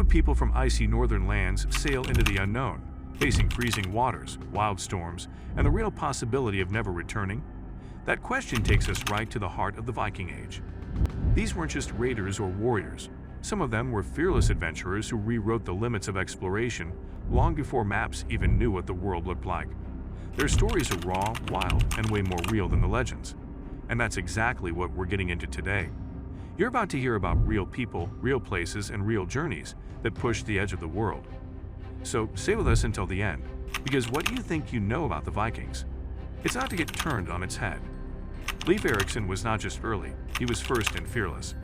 would people from icy northern lands sail into the unknown, facing freezing waters, wild storms, and the real possibility of never returning? That question takes us right to the heart of the Viking Age. These weren't just raiders or warriors. Some of them were fearless adventurers who rewrote the limits of exploration long before maps even knew what the world looked like. Their stories are raw, wild, and way more real than the legends. And that's exactly what we're getting into today. You're about to hear about real people, real places, and real journeys that push the edge of the world. So stay with us until the end, because what do you think you know about the Vikings? It's not to get turned on its head. Leif Erikson was not just early, he was first and fearless.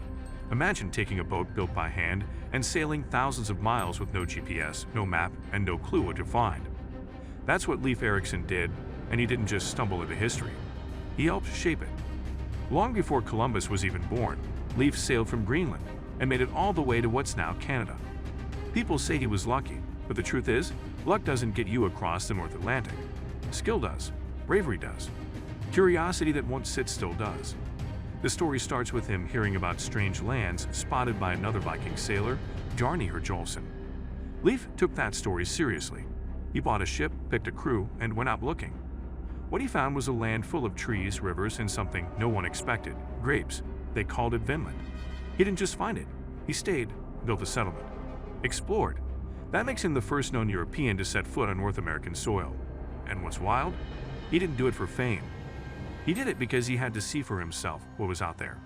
Imagine taking a boat built by hand and sailing thousands of miles with no GPS, no map, and no clue what to find. That's what Leif Erikson did, and he didn't just stumble into history. He helped shape it. Long before Columbus was even born, Leif sailed from Greenland and made it all the way to what's now Canada. People say he was lucky, but the truth is, luck doesn't get you across the North Atlantic. Skill does. Bravery does. Curiosity that won't sit still does. The story starts with him hearing about strange lands spotted by another Viking sailor, Bjarni Herjolfsson. Leif took that story seriously. He bought a ship, picked a crew, and went out looking. What he found was a land full of trees, rivers, and something no one expected: grapes. They called it Vinland. He didn't just find it. He stayed, built a settlement, explored. That makes him the first known European to set foot on North American soil. And what's wild? He didn't do it for fame. He did it because he had to see for himself what was out there.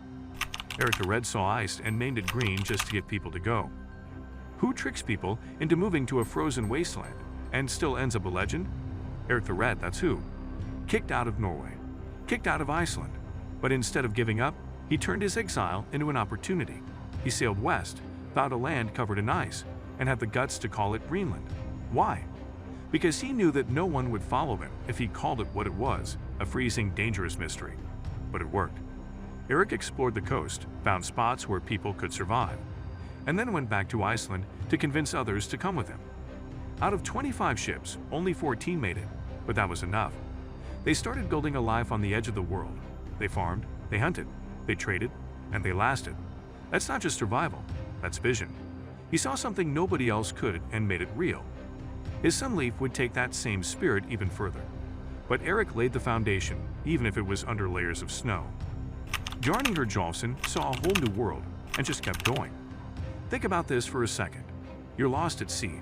Erik the Red saw ice and named it green just to get people to go. Who tricks people into moving to a frozen wasteland and still ends up a legend? Erik the Red, that's who. Kicked out of Norway, kicked out of Iceland. But instead of giving up, he turned his exile into an opportunity. He sailed west, found a land covered in ice, and had the guts to call it Greenland. Why? Because he knew that no one would follow him if he called it what it was, a freezing, dangerous mystery. But it worked. Erik explored the coast, found spots where people could survive, and then went back to Iceland to convince others to come with him. Out of 25 ships, only 14 made it, but that was enough. They started building a life on the edge of the world. They farmed, they hunted, they traded, and they lasted. That's not just survival, that's vision. He saw something nobody else could and made it real. His son Leif would take that same spirit even further. But Erik laid the foundation, even if it was under layers of snow. Bjarni Herjolfsson saw a whole new world and just kept going. Think about this for a second. You're lost at sea.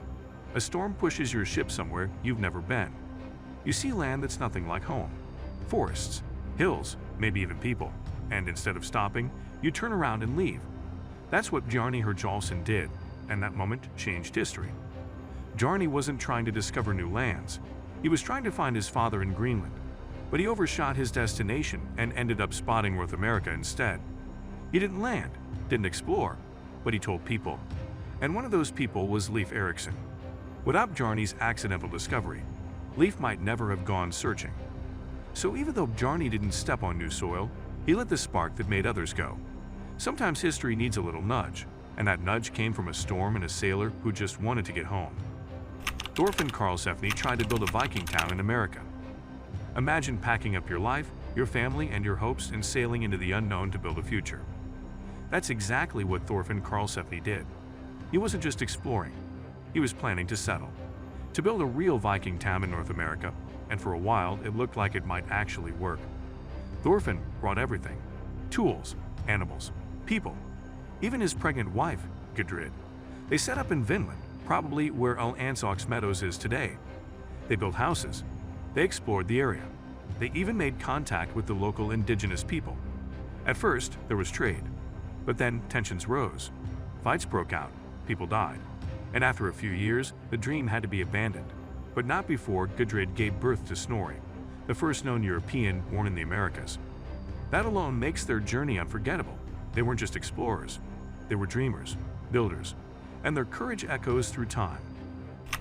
A storm pushes your ship somewhere you've never been. You see land that's nothing like home. Forests, hills, maybe even people. And instead of stopping, you turn around and leave. That's what Bjarni Herjolfsson did, and that moment changed history. Bjarni wasn't trying to discover new lands. He was trying to find his father in Greenland, but he overshot his destination and ended up spotting North America instead. He didn't land, didn't explore, but he told people. And one of those people was Leif Erikson. Without Bjarni's accidental discovery, Leif might never have gone searching. So even though Bjarni didn't step on new soil, he lit the spark that made others go. Sometimes history needs a little nudge, and that nudge came from a storm and a sailor who just wanted to get home. Thorfinn Karlsefni tried to build a Viking town in America. Imagine packing up your life, your family, and your hopes and sailing into the unknown to build a future. That's exactly what Thorfinn Karlsefni did. He wasn't just exploring, he was planning to settle. To build a real Viking town in North America, and for a while it looked like it might actually work. Thorfinn brought everything: tools, animals, people, even his pregnant wife, Gudrid. They set up in Vinland, probably where Ansok's Meadows is today. They built houses. They explored the area. They even made contact with the local indigenous people. At first, there was trade, but then tensions rose. Fights broke out, people died, and after a few years, the dream had to be abandoned. But not before Gudrid gave birth to Snorri, the first known European born in the Americas. That alone makes their journey unforgettable. They weren't just explorers, they were dreamers, builders, and their courage echoes through time.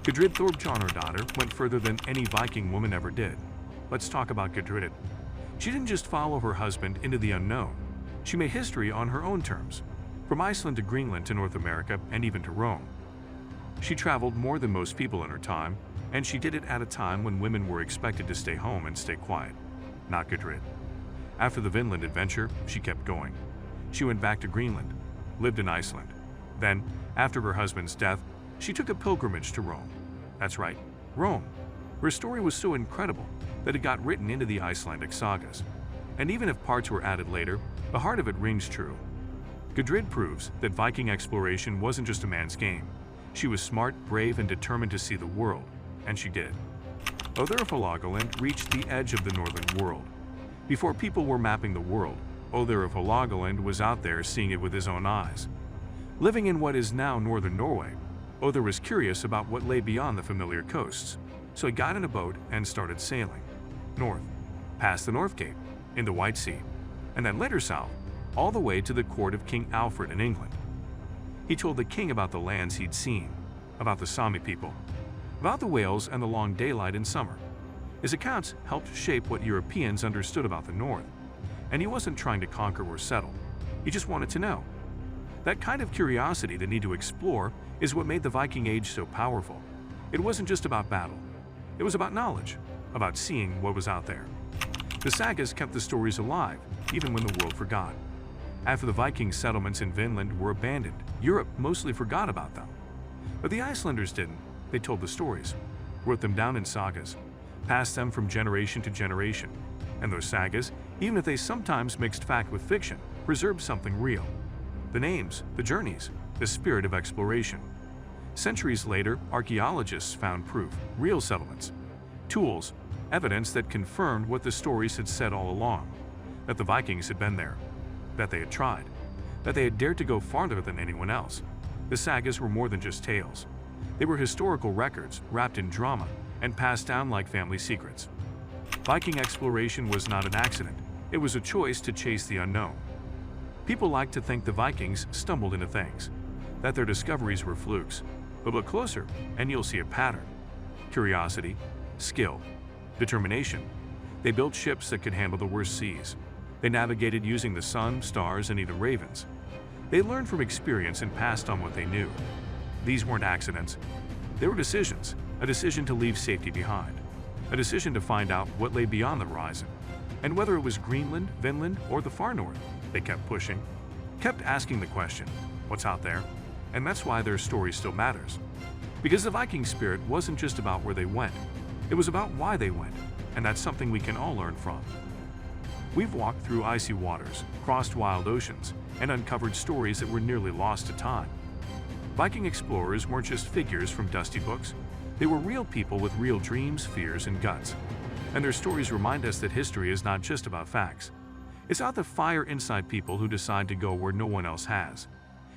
Gudrid Thorbjarnardóttir went further than any Viking woman ever did. Let's talk about Gudrid. She didn't just follow her husband into the unknown. She made history on her own terms, from Iceland to Greenland to North America and even to Rome. She traveled more than most people in her time, and she did it at a time when women were expected to stay home and stay quiet. Not Gudrid. After the Vinland adventure, she kept going. She went back to Greenland, lived in Iceland, Then, after her husband's death, she took a pilgrimage to Rome. That's right, Rome. Her story was so incredible that it got written into the Icelandic sagas. And even if parts were added later, the heart of it rings true. Gudrid proves that Viking exploration wasn't just a man's game. She was smart, brave, and determined to see the world, and she did. Óðirin reached the edge of the northern world. Before people were mapping the world, Óðirin was out there seeing it with his own eyes. Living in what is now northern Norway, Óðir was curious about what lay beyond the familiar coasts, so he got in a boat and started sailing north, past the North Cape, in the White Sea, and then later south, all the way to the court of King Alfred in England. He told the king about the lands he'd seen, about the Sami people, about the whales and the long daylight in summer. His accounts helped shape what Europeans understood about the North, and he wasn't trying to conquer or settle. He just wanted to know. That kind of curiosity, the need to explore, is what made the Viking Age so powerful. It wasn't just about battle. It was about knowledge, about seeing what was out there. The sagas kept the stories alive, even when the world forgot. After the Viking settlements in Vinland were abandoned, Europe mostly forgot about them. But the Icelanders didn't. They told the stories, wrote them down in sagas, passed them from generation to generation. And those sagas, even if they sometimes mixed fact with fiction, preserved something real. The names, the journeys, the spirit of exploration. Centuries later, archaeologists found proof, real settlements, tools, evidence that confirmed what the stories had said all along, that the Vikings had been there, that they had tried, that they had dared to go farther than anyone else. The sagas were more than just tales. They were historical records wrapped in drama and passed down like family secrets. Viking exploration was not an accident. It was a choice to chase the unknown. People like to think the Vikings stumbled into things, that their discoveries were flukes. But look closer, and you'll see a pattern. Curiosity, skill, determination. They built ships that could handle the worst seas. They navigated using the sun, stars, and even ravens. They learned from experience and passed on what they knew. These weren't accidents. They were decisions, a decision to leave safety behind, a decision to find out what lay beyond the horizon. And whether it was Greenland, Vinland, or the far north, they kept pushing, kept asking the question, what's out there? And that's why their story still matters. Because the Viking spirit wasn't just about where they went, it was about why they went, and that's something we can all learn from. We've walked through icy waters, crossed wild oceans, and uncovered stories that were nearly lost to time. Viking explorers weren't just figures from dusty books. They were real people with real dreams, fears, and guts. And their stories remind us that history is not just about facts. It's about the fire inside people who decide to go where no one else has.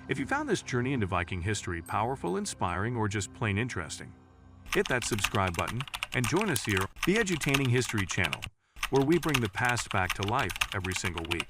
If you found this journey into Viking history powerful, inspiring, or just plain interesting, hit that subscribe button and join us here, the Edutaining History channel, where we bring the past back to life every single week.